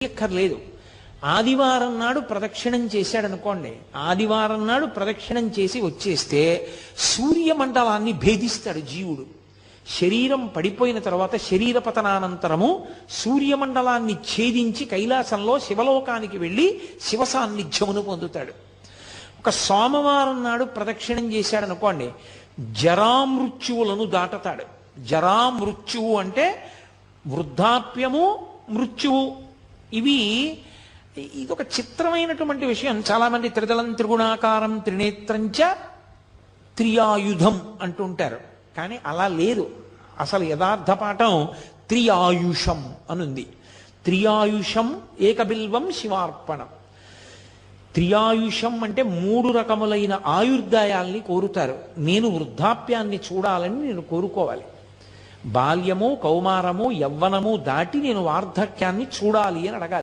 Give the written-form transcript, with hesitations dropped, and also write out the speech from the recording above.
ఎక్కర్లేదు. ఆదివారం నాడు ప్రదక్షిణం చేశాడనుకోండి, ఆదివారం నాడు ప్రదక్షిణం చేసి వచ్చేస్తే సూర్యమండలాన్ని భేదిస్తాడు జీవుడు. శరీరం పడిపోయిన తర్వాత శరీర పతనానంతరము సూర్యమండలాన్ని ఛేదించి కైలాసంలో శివలోకానికి వెళ్ళి శివ సాన్నిధ్యమును పొందుతాడు. ఒక సోమవారం నాడు ప్రదక్షిణం చేశాడనుకోండి, జరామృత్యువులను దాటతాడు. జరామృత్యువు అంటే వృద్ధాప్యము, మృత్యువు. ఇదొక చిత్రమైనటువంటి విషయం. చాలామంది త్రిదళం త్రిగుణాకారం త్రినేత్రంచ త్రియాయుధం అంటుంటారు, కానీ అలా లేదు. అసలు యథార్థ పాఠం త్రియాయుషం అనుంది. త్రియాయుషం ఏకబిల్వం శివార్పణం. త్రియాయుషం అంటే 3 రకములైన ఆయుర్దాయాల్ని కోరుతారు. నేను వృద్ధాప్యాన్ని చూడాలని నేను కోరుకోవాలి. బాల్యము, కౌమారము, యవ్వనము దాటి నేను వార్ధక్యాన్ని చూడాలి అని అడగాలి.